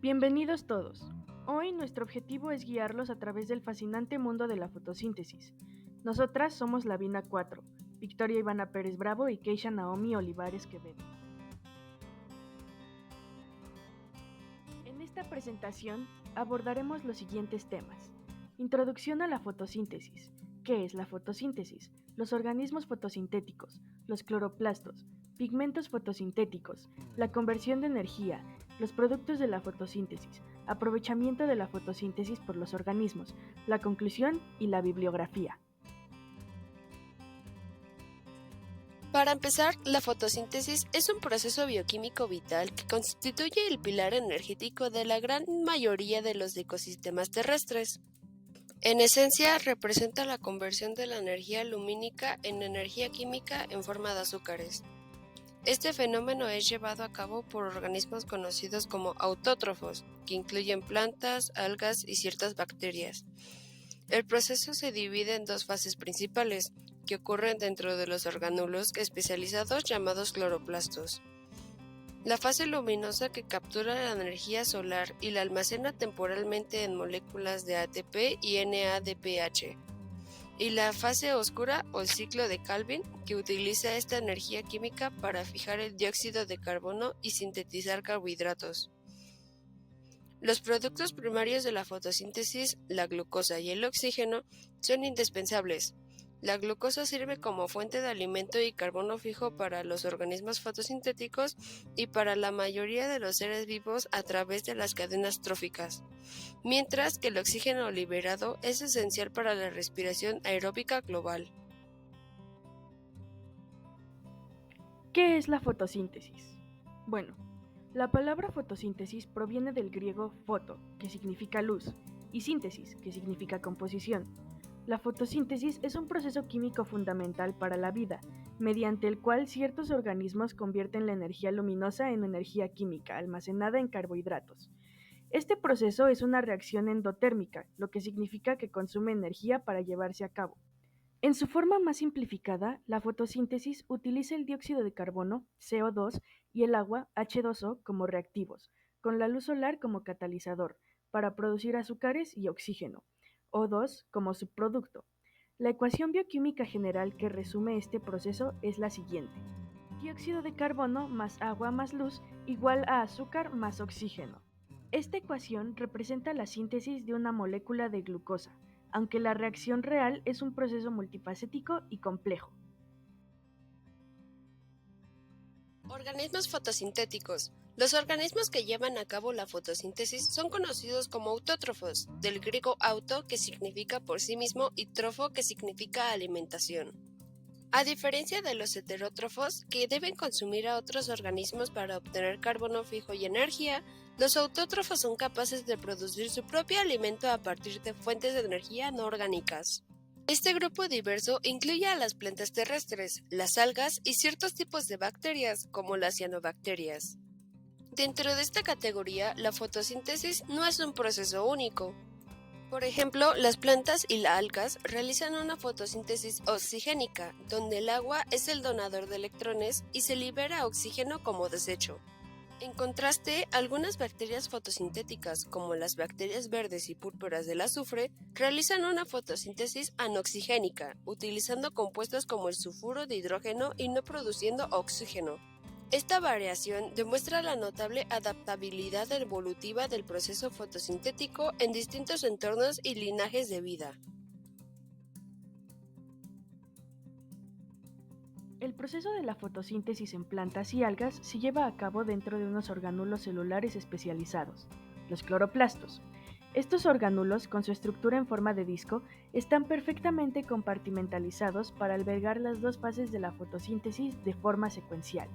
Bienvenidos todos. Hoy nuestro objetivo es guiarlos a través del fascinante mundo de la fotosíntesis. Nosotras somos Lavina 4, Victoria Ivana Pérez Bravo y Keisha Naomi Olivares Quevedo. En esta presentación abordaremos los siguientes temas. Introducción a la fotosíntesis. ¿Qué es la fotosíntesis? Los organismos fotosintéticos, los cloroplastos, pigmentos fotosintéticos, la conversión de energía, los productos de la fotosíntesis, aprovechamiento de la fotosíntesis por los organismos, la conclusión y la bibliografía. Para empezar, la fotosíntesis es un proceso bioquímico vital que constituye el pilar energético de la gran mayoría de los ecosistemas terrestres. En esencia, representa la conversión de la energía lumínica en energía química en forma de azúcares. Este fenómeno es llevado a cabo por organismos conocidos como autótrofos, que incluyen plantas, algas y ciertas bacterias. El proceso se divide en dos fases principales, que ocurren dentro de los orgánulos especializados llamados cloroplastos. La fase luminosa que captura la energía solar y la almacena temporalmente en moléculas de ATP y NADPH. Y la fase oscura o el ciclo de Calvin, que utiliza esta energía química para fijar el dióxido de carbono y sintetizar carbohidratos. Los productos primarios de la fotosíntesis, la glucosa y el oxígeno, son indispensables. La glucosa sirve como fuente de alimento y carbono fijo para los organismos fotosintéticos y para la mayoría de los seres vivos a través de las cadenas tróficas, mientras que el oxígeno liberado es esencial para la respiración aeróbica global. ¿Qué es la fotosíntesis? Bueno, la palabra fotosíntesis proviene del griego foto, que significa luz, y síntesis, que significa composición. La fotosíntesis es un proceso químico fundamental para la vida, mediante el cual ciertos organismos convierten la energía luminosa en energía química almacenada en carbohidratos. Este proceso es una reacción endotérmica, lo que significa que consume energía para llevarse a cabo. En su forma más simplificada, la fotosíntesis utiliza el dióxido de carbono, CO2, y el agua, H2O, como reactivos, con la luz solar como catalizador, para producir azúcares y oxígeno, O2 como subproducto. La ecuación bioquímica general que resume este proceso es la siguiente. Dióxido de carbono más agua más luz igual a azúcar más oxígeno. Esta ecuación representa la síntesis de una molécula de glucosa, aunque la reacción real es un proceso multifacético y complejo. Organismos fotosintéticos. Los organismos que llevan a cabo la fotosíntesis son conocidos como autótrofos, del griego auto, que significa por sí mismo, y trofo, que significa alimentación. A diferencia de los heterótrofos, que deben consumir a otros organismos para obtener carbono fijo y energía, los autótrofos son capaces de producir su propio alimento a partir de fuentes de energía no orgánicas. Este grupo diverso incluye a las plantas terrestres, las algas y ciertos tipos de bacterias, como las cianobacterias. Dentro de esta categoría, la fotosíntesis no es un proceso único. Por ejemplo, las plantas y las algas realizan una fotosíntesis oxigénica, donde el agua es el donador de electrones y se libera oxígeno como desecho. En contraste, algunas bacterias fotosintéticas, como las bacterias verdes y púrpuras del azufre, realizan una fotosíntesis anoxigénica, utilizando compuestos como el sulfuro de hidrógeno y no produciendo oxígeno. Esta variación demuestra la notable adaptabilidad evolutiva del proceso fotosintético en distintos entornos y linajes de vida. El proceso de la fotosíntesis en plantas y algas se lleva a cabo dentro de unos orgánulos celulares especializados, los cloroplastos. Estos orgánulos, con su estructura en forma de disco, están perfectamente compartimentalizados para albergar las dos fases de la fotosíntesis de forma secuencial.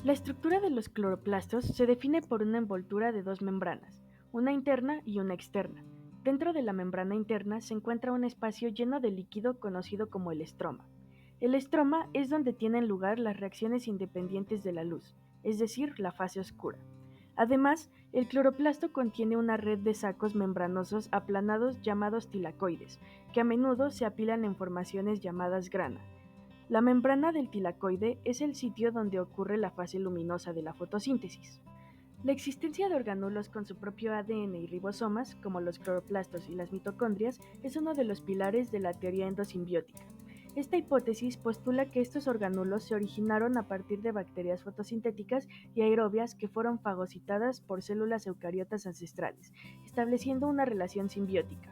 La estructura de los cloroplastos se define por una envoltura de dos membranas, una interna y una externa. Dentro de la membrana interna se encuentra un espacio lleno de líquido conocido como el estroma. El estroma es donde tienen lugar las reacciones independientes de la luz, es decir, la fase oscura. Además, el cloroplasto contiene una red de sacos membranosos aplanados llamados tilacoides, que a menudo se apilan en formaciones llamadas grana. La membrana del tilacoide es el sitio donde ocurre la fase luminosa de la fotosíntesis. La existencia de orgánulos con su propio ADN y ribosomas, como los cloroplastos y las mitocondrias, es uno de los pilares de la teoría endosimbiótica. Esta hipótesis postula que estos orgánulos se originaron a partir de bacterias fotosintéticas y aerobias que fueron fagocitadas por células eucariotas ancestrales, estableciendo una relación simbiótica.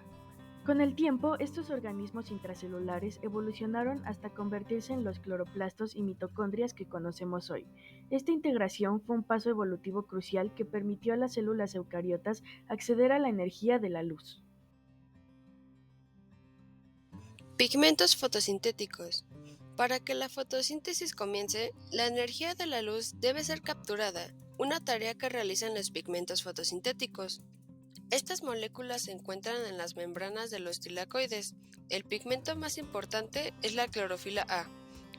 Con el tiempo, estos organismos intracelulares evolucionaron hasta convertirse en los cloroplastos y mitocondrias que conocemos hoy. Esta integración fue un paso evolutivo crucial que permitió a las células eucariotas acceder a la energía de la luz. Pigmentos fotosintéticos. Para que la fotosíntesis comience, la energía de la luz debe ser capturada, una tarea que realizan los pigmentos fotosintéticos. Estas moléculas se encuentran en las membranas de los tilacoides. El pigmento más importante es la clorofila A,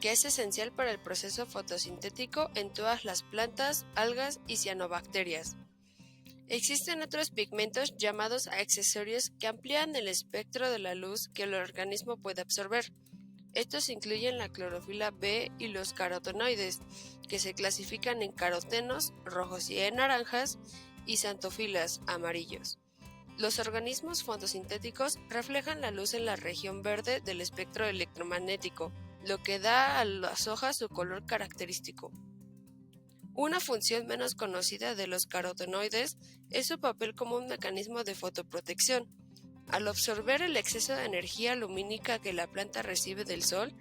que es esencial para el proceso fotosintético en todas las plantas, algas y cianobacterias. Existen otros pigmentos llamados accesorios que amplían el espectro de la luz que el organismo puede absorber. Estos incluyen la clorofila B y los carotenoides, que se clasifican en carotenos, rojos y naranjas, y xantofilas, amarillos. Los organismos fotosintéticos reflejan la luz en la región verde del espectro electromagnético, lo que da a las hojas su color característico. Una función menos conocida de los carotenoides es su papel como un mecanismo de fotoprotección. Al absorber el exceso de energía lumínica que la planta recibe del sol,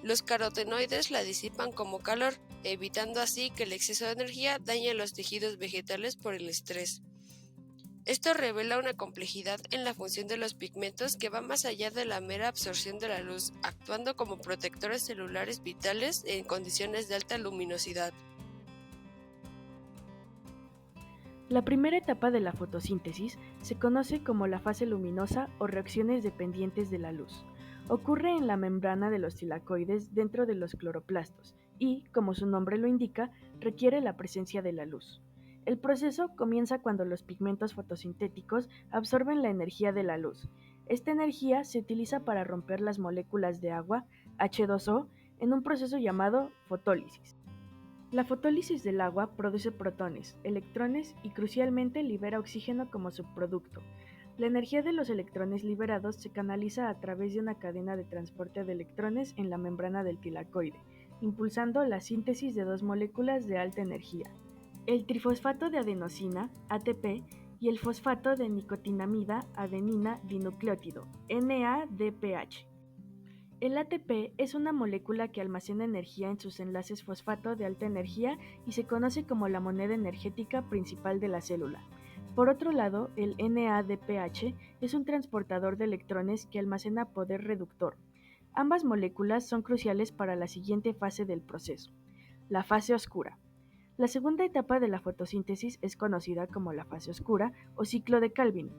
los carotenoides la disipan como calor, evitando así que el exceso de energía dañe los tejidos vegetales por el estrés. Esto revela una complejidad en la función de los pigmentos que va más allá de la mera absorción de la luz, actuando como protectores celulares vitales en condiciones de alta luminosidad. La primera etapa de la fotosíntesis se conoce como la fase luminosa o reacciones dependientes de la luz. Ocurre en la membrana de los tilacoides dentro de los cloroplastos y, como su nombre lo indica, requiere la presencia de la luz. El proceso comienza cuando los pigmentos fotosintéticos absorben la energía de la luz. Esta energía se utiliza para romper las moléculas de agua, H2O, en un proceso llamado fotólisis. La fotólisis del agua produce protones, electrones y crucialmente libera oxígeno como subproducto. La energía de los electrones liberados se canaliza a través de una cadena de transporte de electrones en la membrana del tilacoide, impulsando la síntesis de dos moléculas de alta energía, el trifosfato de adenosina, ATP, y el fosfato de nicotinamida adenina dinucleótido, NADPH. El ATP es una molécula que almacena energía en sus enlaces fosfato de alta energía y se conoce como la moneda energética principal de la célula. Por otro lado, el NADPH es un transportador de electrones que almacena poder reductor. Ambas moléculas son cruciales para la siguiente fase del proceso, la fase oscura. La segunda etapa de la fotosíntesis es conocida como la fase oscura o ciclo de Calvin.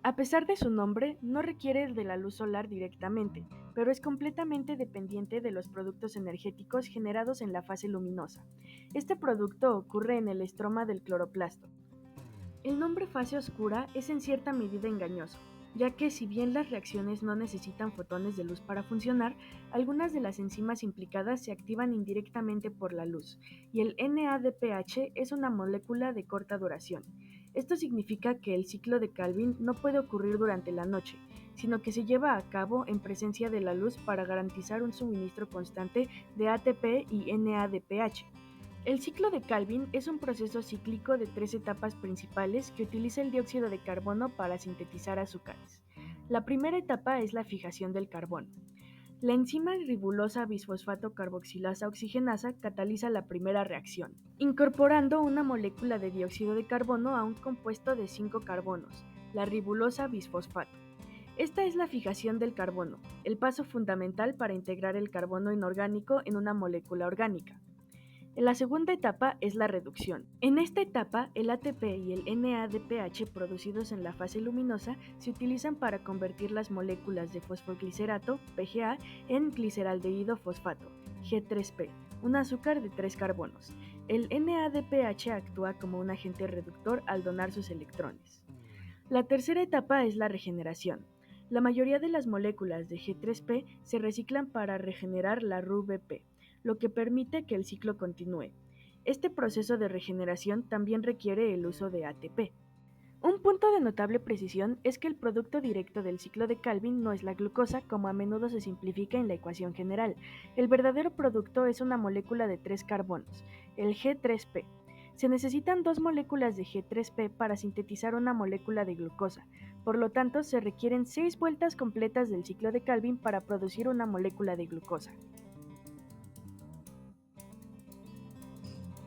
A pesar de su nombre, no requiere de la luz solar directamente, pero es completamente dependiente de los productos energéticos generados en la fase luminosa. Este producto ocurre en el estroma del cloroplasto. El nombre fase oscura es en cierta medida engañoso, ya que si bien las reacciones no necesitan fotones de luz para funcionar, algunas de las enzimas implicadas se activan indirectamente por la luz, y el NADPH es una molécula de corta duración. Esto significa que el ciclo de Calvin no puede ocurrir durante la noche, sino que se lleva a cabo en presencia de la luz para garantizar un suministro constante de ATP y NADPH. El ciclo de Calvin es un proceso cíclico de tres etapas principales que utiliza el dióxido de carbono para sintetizar azúcares. La primera etapa es la fijación del carbono. La enzima ribulosa bisfosfato carboxilasa oxigenasa cataliza la primera reacción, incorporando una molécula de dióxido de carbono a un compuesto de 5 carbonos, la ribulosa bisfosfato. Esta es la fijación del carbono, el paso fundamental para integrar el carbono inorgánico en una molécula orgánica. La segunda etapa es la reducción. En esta etapa, el ATP y el NADPH producidos en la fase luminosa se utilizan para convertir las moléculas de fosfoglicerato, PGA, en gliceraldehído fosfato, G3P, un azúcar de 3 carbonos. El NADPH actúa como un agente reductor al donar sus electrones. La tercera etapa es la regeneración. La mayoría de las moléculas de G3P se reciclan para regenerar la RuBP, lo que permite que el ciclo continúe. Este proceso de regeneración también requiere el uso de ATP. Un punto de notable precisión es que el producto directo del ciclo de Calvin no es la glucosa, como a menudo se simplifica en la ecuación general. El verdadero producto es una molécula de 3 carbonos, el G3P. Se necesitan 2 moléculas de G3P para sintetizar una molécula de glucosa. Por lo tanto, se requieren 6 vueltas completas del ciclo de Calvin para producir una molécula de glucosa.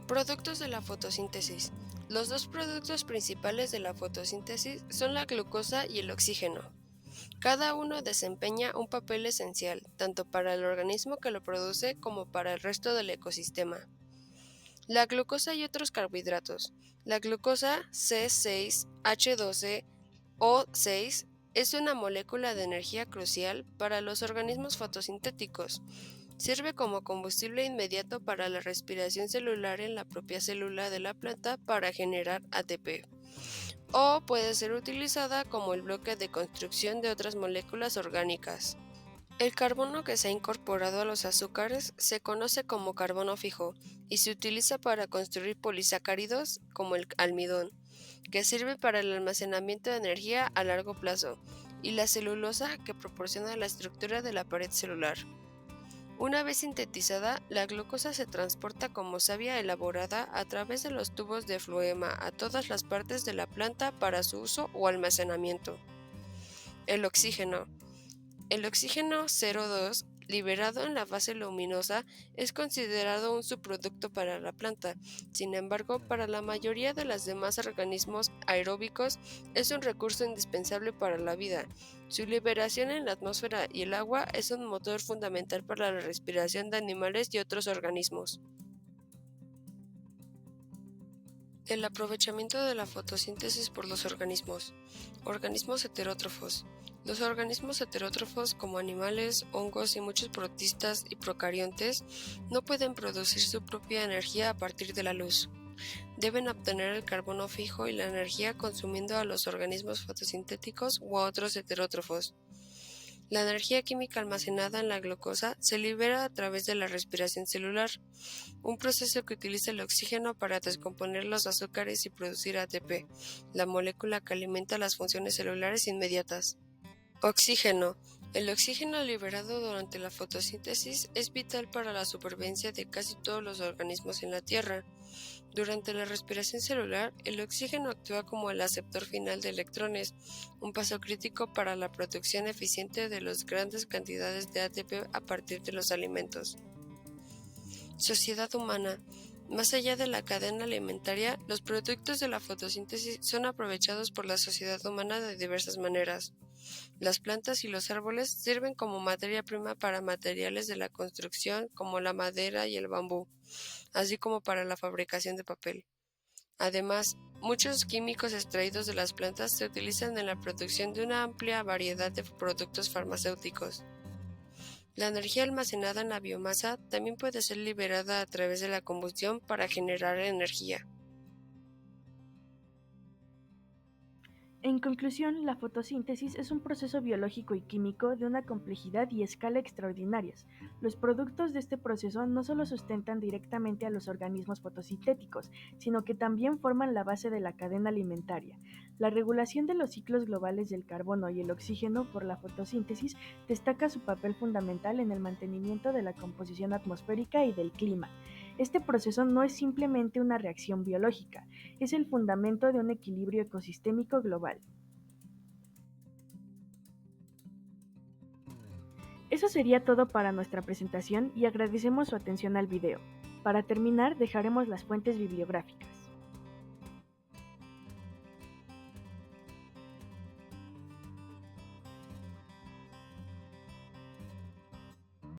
Productos de la fotosíntesis. Los dos productos principales de la fotosíntesis son la glucosa y el oxígeno. Cada uno desempeña un papel esencial, tanto para el organismo que lo produce como para el resto del ecosistema. La glucosa y otros carbohidratos. La glucosa C6H12O6 es una molécula de energía crucial para los organismos fotosintéticos. Sirve como combustible inmediato para la respiración celular en la propia célula de la planta para generar ATP. O puede ser utilizada como el bloque de construcción de otras moléculas orgánicas. El carbono que se ha incorporado a los azúcares se conoce como carbono fijo y se utiliza para construir polisacáridos como el almidón, que sirve para el almacenamiento de energía a largo plazo, y la celulosa, que proporciona la estructura de la pared celular. Una vez sintetizada, la glucosa se transporta como savia elaborada a través de los tubos de floema a todas las partes de la planta para su uso o almacenamiento. El oxígeno. El oxígeno 0,2, liberado en la fase luminosa, es considerado un subproducto para la planta. Sin embargo, para la mayoría de los demás organismos aeróbicos es un recurso indispensable para la vida. Su liberación en la atmósfera y el agua es un motor fundamental para la respiración de animales y otros organismos. El aprovechamiento de la fotosíntesis por los organismos. Organismos heterótrofos. Los organismos heterótrofos, como animales, hongos y muchos protistas y procariontes, no pueden producir su propia energía a partir de la luz. Deben obtener el carbono fijo y la energía consumiendo a los organismos fotosintéticos u a otros heterótrofos. La energía química almacenada en la glucosa se libera a través de la respiración celular, un proceso que utiliza el oxígeno para descomponer los azúcares y producir ATP, la molécula que alimenta las funciones celulares inmediatas. Oxígeno. El oxígeno liberado durante la fotosíntesis es vital para la supervivencia de casi todos los organismos en la Tierra. Durante la respiración celular, el oxígeno actúa como el aceptor final de electrones, un paso crítico para la producción eficiente de las grandes cantidades de ATP a partir de los alimentos. Sociedad humana. Más allá de la cadena alimentaria, los productos de la fotosíntesis son aprovechados por la sociedad humana de diversas maneras. Las plantas y los árboles sirven como materia prima para materiales de la construcción como la madera y el bambú, así como para la fabricación de papel. Además, muchos químicos extraídos de las plantas se utilizan en la producción de una amplia variedad de productos farmacéuticos. La energía almacenada en la biomasa también puede ser liberada a través de la combustión para generar energía. En conclusión, la fotosíntesis es un proceso biológico y químico de una complejidad y escala extraordinarias. Los productos de este proceso no solo sustentan directamente a los organismos fotosintéticos, sino que también forman la base de la cadena alimentaria. La regulación de los ciclos globales del carbono y el oxígeno por la fotosíntesis destaca su papel fundamental en el mantenimiento de la composición atmosférica y del clima. Este proceso no es simplemente una reacción biológica, es el fundamento de un equilibrio ecosistémico global. Eso sería todo para nuestra presentación y agradecemos su atención al video. Para terminar, dejaremos las fuentes bibliográficas.